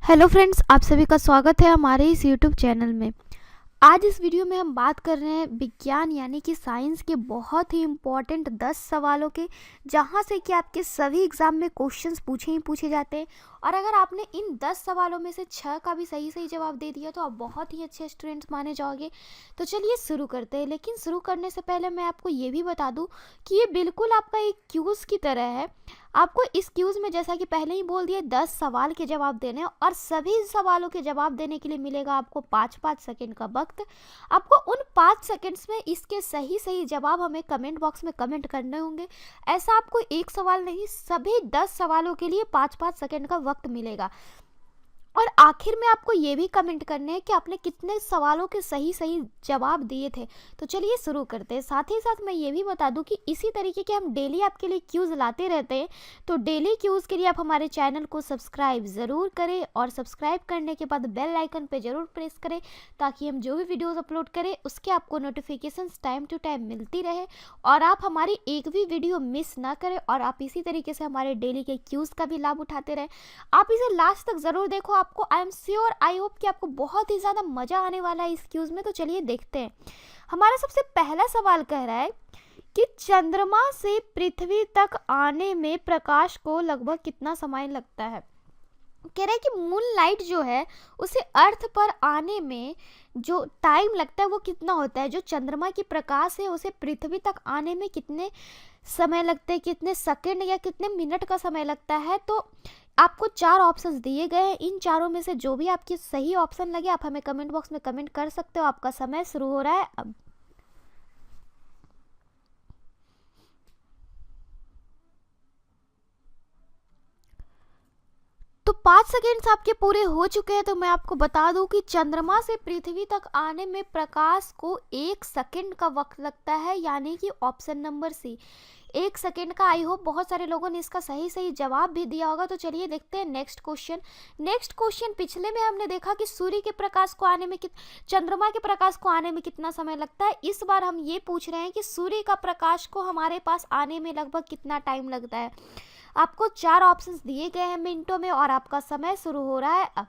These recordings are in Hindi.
हेलो फ्रेंड्स, आप सभी का स्वागत है हमारे इस यूट्यूब चैनल में। आज इस वीडियो में हम बात कर रहे हैं विज्ञान यानी कि साइंस के बहुत ही इम्पॉर्टेंट 10 सवालों के, जहां से कि आपके सभी एग्जाम में क्वेश्चंस पूछे ही पूछे जाते हैं। और अगर आपने इन 10 सवालों में से 6 का भी सही सही जवाब दे दिया तो आप बहुत ही अच्छे स्टूडेंट्स माने जाओगे। तो चलिए शुरू करते हैं, लेकिन शुरू करने से पहले मैं आपको ये भी बता दूं कि ये बिल्कुल आपका एक क्यूज़ की तरह है। आपको इस क्यूज़ में, जैसा कि पहले ही बोल दिया, 10 सवाल के जवाब देने हैं और सभी सवालों के जवाब देने के लिए मिलेगा आपको 5-5 सेकेंड का वक्त। आपको उन 5 सेकेंड्स में इसके सही सही जवाब हमें कमेंट बॉक्स में कमेंट करने होंगे। ऐसा आपको एक सवाल नहीं, सभी 10 सवालों के लिए 5-5 सेकेंड का वक्त मिलेगा। और आखिर में आपको ये भी कमेंट करने हैं कि आपने कितने सवालों के सही सही जवाब दिए थे। तो चलिए शुरू करते हैं। साथ ही साथ मैं ये भी बता दूं कि इसी तरीके के हम डेली आपके लिए क्यूज़ लाते रहते हैं। तो डेली क्यूज़ के लिए आप हमारे चैनल को सब्सक्राइब ज़रूर करें और सब्सक्राइब करने के बाद बेल आइकन पे ज़रूर प्रेस करें, ताकि हम जो भी वीडियोज़ अपलोड करें उसके आपको नोटिफिकेशंस टाइम टू टाइम मिलती रहे और आप हमारी एक भी वीडियो मिस ना करें। और आप इसी तरीके से हमारे डेली के क्यूज़ का भी लाभ उठाते रहें। आप इसे लास्ट तक ज़रूर देखो, आपको I am sure, I hope कि आपको बहुत ही ज़्यादा मज़ा आने वाला है इस क्यूज़ में। तो चलिए देखते हैं। हमारा सबसे पहला सवाल कह रहा है कि चंद्रमा से पृथ्वी तक आने में प्रकाश को लगभग कितना समय लगता है। कह रहा है कि मून लाइट जो है उसे अर्थ पर आने में जो टाइम लगता है वो कितना होता है। जो चंद्रमा की प्रकाश है उसे पृथ्वी तक आने में कितने समय लगते हैं, कितने सेकंड या कितने मिनट का समय लगता है। तो आपको 4 ऑप्शंस दिए गए हैं। इन चारों में से जो भी आपकी सही ऑप्शन लगे आप हमें कमेंट बॉक्स में कमेंट कर सकते हो। आपका समय शुरू हो रहा है अब। तो 5 सेकेंड्स आपके पूरे हो चुके हैं। तो मैं आपको बता दूं कि चंद्रमा से पृथ्वी तक आने में प्रकाश को 1 सेकेंड का वक्त लगता है, यानी कि ऑप्शन नंबर सी 1 सेकेंड का। आई होप बहुत सारे लोगों ने इसका सही सही जवाब भी दिया होगा। तो चलिए देखते हैं नेक्स्ट क्वेश्चन। नेक्स्ट क्वेश्चन, पिछले में हमने देखा कि सूर्य के प्रकाश को आने में चंद्रमा के प्रकाश को आने में कितना समय लगता है। इस बार हम ये पूछ रहे हैं कि सूर्य का प्रकाश को हमारे पास आने में लगभग कितना टाइम लगता है। आपको 4 ऑप्शंस दिए गए हैं मिनटों में और आपका समय शुरू हो रहा है अब।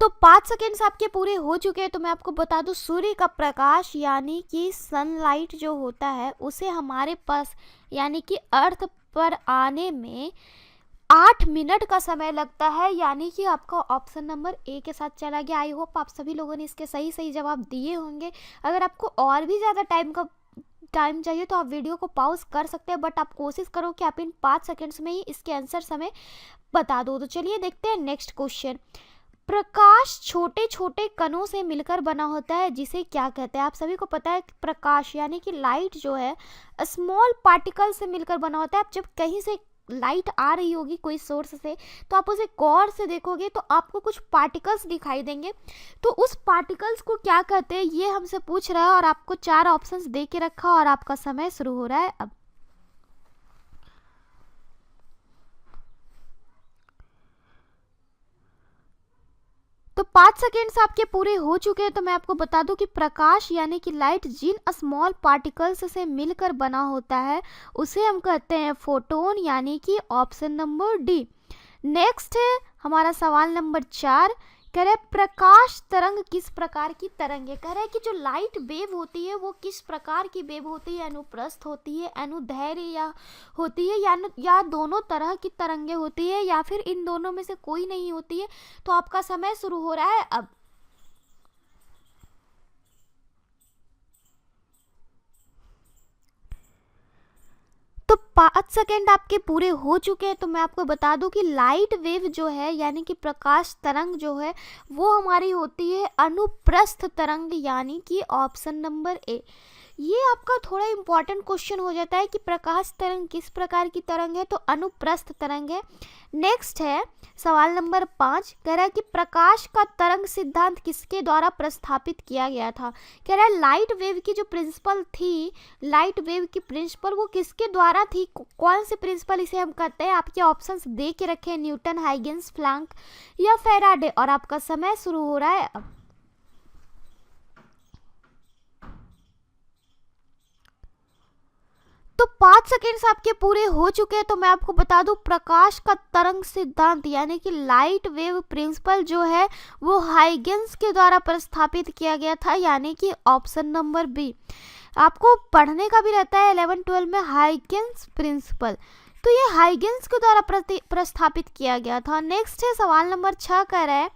तो 5 सेकेंड्स आपके पूरे हो चुके हैं। तो मैं आपको बता दूं, सूर्य का प्रकाश यानी कि सनलाइट जो होता है उसे हमारे पास यानी कि अर्थ पर आने में 8 मिनट का समय लगता है, यानी कि आपका ऑप्शन नंबर ए के साथ चला गया। आई होप आप सभी लोगों ने इसके सही सही जवाब दिए होंगे। अगर आपको और भी ज़्यादा टाइम चाहिए तो आप वीडियो को पॉज कर सकते हैं, बट आप कोशिश करो कि आप इन 5 सेकेंड्स में ही इसके आंसर समय बता दो। तो चलिए देखते हैं नेक्स्ट क्वेश्चन। प्रकाश छोटे छोटे कणों से मिलकर बना होता है, जिसे क्या कहते हैं। आप सभी को पता है कि प्रकाश यानी कि लाइट जो है स्मॉल पार्टिकल से मिलकर बना होता है। आप जब कहीं से लाइट आ रही होगी कोई सोर्स से, तो आप उसे गौर से देखोगे तो आपको कुछ पार्टिकल्स दिखाई देंगे। तो उस पार्टिकल्स को क्या कहते हैं ये हमसे पूछ रहा है और आपको 4 ऑप्शंस दे के रखा और आपका समय शुरू हो रहा है अब। तो 5 सेकेंड्स आपके पूरे हो चुके हैं। तो मैं आपको बता दूं कि प्रकाश यानी कि लाइट जिन स्मॉल पार्टिकल्स से मिलकर बना होता है उसे हम कहते हैं फोटोन, यानी कि ऑप्शन नंबर डी। नेक्स्ट है हमारा सवाल नंबर 4। कह रहा है प्रकाश तरंग किस प्रकार की तरंग है। कह रहा है कि जो लाइट वेव होती है वो किस प्रकार की वेव होती है। अनुप्रस्थ होती है, अनुदैर्घ्य या होती है, या दोनों तरह की तरंगे होती है, या फिर इन दोनों में से कोई नहीं होती है। तो आपका समय शुरू हो रहा है अब। तो 5 सेकेंड आपके पूरे हो चुके हैं। तो मैं आपको बता दूं कि लाइट वेव जो है यानी कि प्रकाश तरंग जो है वो हमारी होती है अनुप्रस्थ तरंग, यानी कि ऑप्शन नंबर ए। ये आपका थोड़ा इम्पॉर्टेंट क्वेश्चन हो जाता है कि प्रकाश तरंग किस प्रकार की तरंग है, तो अनुप्रस्थ तरंग है। नेक्स्ट है सवाल नंबर 5। कह रहा है कि प्रकाश का तरंग सिद्धांत किसके द्वारा प्रस्थापित किया गया था। कह रहा है लाइट वेव की जो प्रिंसिपल थी, लाइट वेव की प्रिंसिपल वो किसके द्वारा थी, कौन से प्रिंसिपल इसे हम कहते हैं। आपके ऑप्शंस दे के रखे हैं, न्यूटन, हाइगेंस, प्लैंक या फैराडे। और आपका समय शुरू हो रहा है अब। तो 5 5 सेकेंड्स आपके पूरे हो चुके हैं, तो मैं आपको बता दूं प्रकाश का तरंग सिद्धांत यानी कि लाइट वेव प्रिंसिपल जो है वो हाइगेंस के द्वारा प्रस्तावित किया गया था, यानी कि ऑप्शन नंबर बी। आपको पढ़ने का भी रहता है 11-12 में हाइगेंस प्रिंसिपल, तो ये हाइगेंस के द्वारा प्रस्तावित किया गया था। नेक्स्ट है सवाल नंबर 6 कह रहा है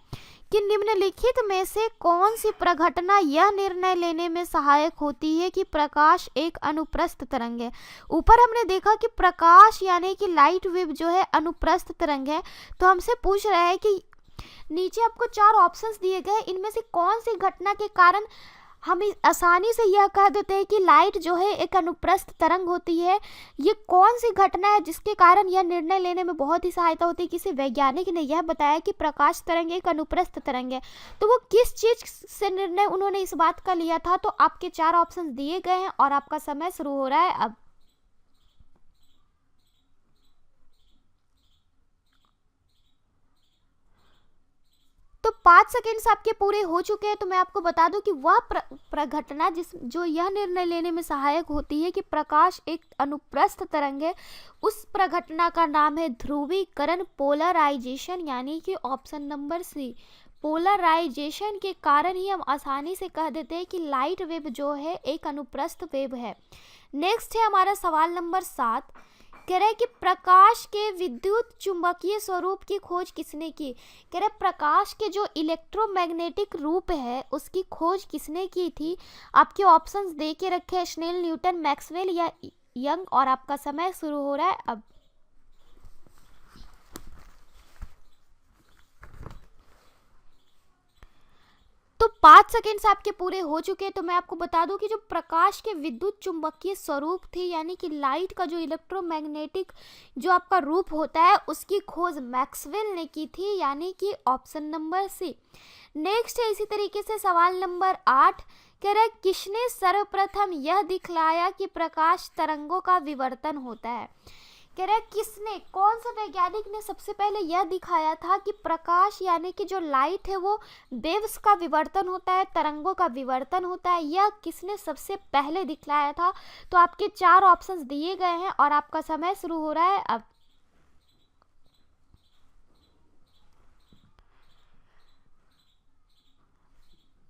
कि निम्नलिखित में से कौन सी प्रघटना यह निर्णय लेने में सहायक होती है कि प्रकाश एक अनुप्रस्थ तरंग है। ऊपर हमने देखा कि प्रकाश यानी कि लाइट वेव जो है अनुप्रस्थ तरंग है, तो हमसे पूछ रहा है कि नीचे आपको 4 ऑप्शंस दिए गए, इनमें से कौन सी घटना के कारण हम आसानी से यह कह देते हैं कि लाइट जो है एक अनुप्रस्थ तरंग होती है। ये कौन सी घटना है जिसके कारण यह निर्णय लेने में बहुत ही सहायता होती है। किसी वैज्ञानिक ने यह बताया कि प्रकाश तरंग एक अनुप्रस्थ तरंग है, तो वो किस चीज से निर्णय उन्होंने इस बात का लिया था। तो आपके 4 ऑप्शन दिए गए हैं और आपका समय शुरू हो रहा है अब। तो 5 सेकेंड्स आपके पूरे हो चुके हैं, तो मैं आपको बता दूं कि वह प्रघटना जो यह निर्णय लेने में सहायक होती है कि प्रकाश एक अनुप्रस्थ तरंग है, उस प्रघटना का नाम है ध्रुवीकरण, पोलराइजेशन, यानी कि ऑप्शन नंबर सी। पोलराइजेशन के कारण ही हम आसानी से कह देते हैं कि लाइट वेव जो है एक अनुप्रस्थ वेव है। नेक्स्ट है हमारा सवाल नंबर 7, कह रहे कि प्रकाश के विद्युत चुंबकीय स्वरूप की खोज किसने की। कह रहे प्रकाश के जो इलेक्ट्रोमैग्नेटिक रूप है उसकी खोज किसने की थी। आपके ऑप्शंस दे के रखे, स्नेल, न्यूटन, मैक्सवेल या यंग, और आपका समय शुरू हो रहा है अब। तो 5 सेकेंड्स आपके पूरे हो चुके हैं, तो मैं आपको बता दूं कि जो प्रकाश के विद्युत चुंबकीय स्वरूप थे यानी कि लाइट का जो इलेक्ट्रोमैग्नेटिक जो आपका रूप होता है उसकी खोज मैक्सवेल ने की थी, यानी कि ऑप्शन नंबर सी। नेक्स्ट है इसी तरीके से सवाल नंबर 8, कह रहा है किसने सर्वप्रथम यह दिखलाया कि प्रकाश तरंगों का विवर्तन होता है। कह रहा है किसने, कौन सा वैज्ञानिक ने सबसे पहले यह दिखाया था कि प्रकाश यानी कि जो लाइट है वो वेव्स का विवर्तन होता है, तरंगों का विवर्तन होता है, यह किसने सबसे पहले दिखलाया था। तो आपके 4 ऑप्शंस दिए गए हैं और आपका समय शुरू हो रहा है अब।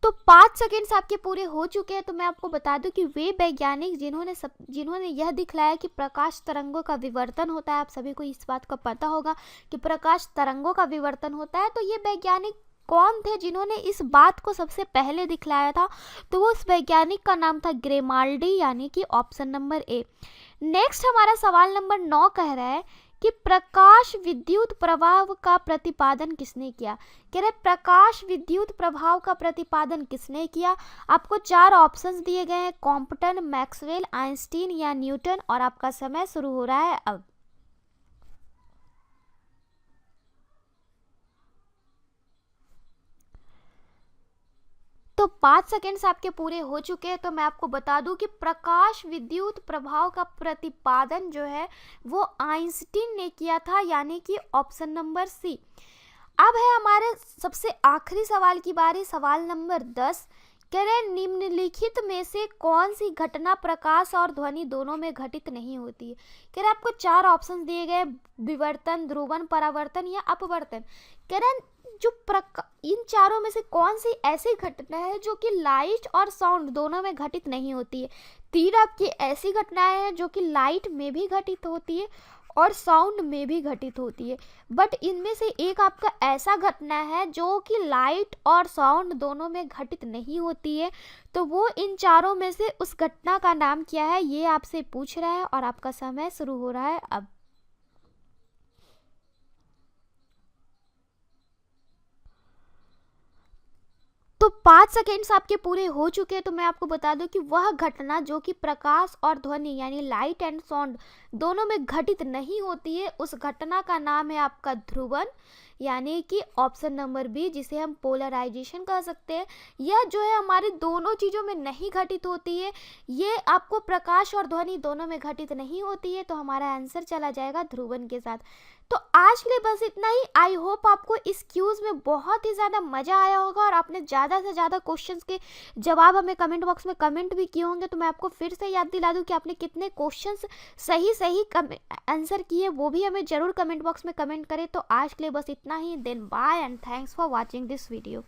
तो 5 सेकेंड्स आपके पूरे हो चुके हैं, तो मैं आपको बता दूं कि वे वैज्ञानिक जिन्होंने यह दिखलाया कि प्रकाश तरंगों का विवर्तन होता है, आप सभी को इस बात का पता होगा कि प्रकाश तरंगों का विवर्तन होता है, तो ये वैज्ञानिक कौन थे जिन्होंने इस बात को सबसे पहले दिखलाया था। तो वो उस वैज्ञानिक का नाम था ग्रेमाल्डी, यानी कि ऑप्शन नंबर ए। नेक्स्ट हमारा सवाल नंबर 9 कह रहा है कि प्रकाश विद्युत प्रभाव का प्रतिपादन किसने किया। कह रहे प्रकाश विद्युत प्रभाव का प्रतिपादन किसने किया। आपको 4 ऑप्शंस दिए गए हैं, कॉम्पटन, मैक्सवेल, आइंस्टीन या न्यूटन, और आपका समय शुरू हो रहा है अब। तो 5 सेकेंड्स आपके पूरे हो चुके हैं, तो मैं आपको बता दूं कि प्रकाश विद्युत प्रभाव का प्रतिपादन जो है वो आइंस्टीन ने किया था, यानी कि ऑप्शन नंबर सी। अब है हमारे सबसे आखिरी सवाल की बारी, सवाल नंबर 10। कह रहे निम्नलिखित में से कौन सी घटना प्रकाश और ध्वनि दोनों में घटित नहीं होती है। कह रहे आपको 4 ऑप्शन दिए गए, विवर्तन, ध्रुवन, परावर्तन या अपवर्तन। कह रहे जो इन चारों में से कौन सी ऐसी घटना है जो कि लाइट और साउंड दोनों में घटित नहीं होती है। 3 आपकी ऐसी घटनाएं हैं जो कि लाइट में भी घटित होती है और साउंड में भी घटित होती है, बट इनमें से एक आपका ऐसा घटना है जो कि लाइट और साउंड दोनों में घटित नहीं होती है। तो वो इन चारों में से उस घटना का नाम क्या है, ये आपसे पूछ रहा है और आपका समय शुरू हो रहा है अब। तो 5 सेकेंड्स आपके पूरे हो चुके हैं, तो मैं आपको बता दूं कि वह घटना जो कि प्रकाश और ध्वनि यानी लाइट एंड साउंड दोनों में घटित नहीं होती है, उस घटना का नाम है आपका ध्रुवन, यानी कि ऑप्शन नंबर बी, जिसे हम पोलराइजेशन कह सकते हैं। यह जो है हमारी दोनों चीज़ों में नहीं घटित होती है, ये आपको प्रकाश और ध्वनि दोनों में घटित नहीं होती है, तो हमारा आंसर चला जाएगा ध्रुवन के साथ। तो आज के लिए बस इतना ही। आई होप आपको इस क्यूज़ में बहुत ही ज़्यादा मज़ा आया होगा और आपने ज़्यादा से ज़्यादा क्वेश्चंस के जवाब हमें कमेंट बॉक्स में कमेंट भी किए होंगे। तो मैं आपको फिर से याद दिला दूं कि आपने कितने क्वेश्चंस सही सही आंसर किए, वो भी हमें ज़रूर कमेंट बॉक्स में कमेंट करें। तो आज के लिए बस इतना ही। Then bye and thanks for watching this video.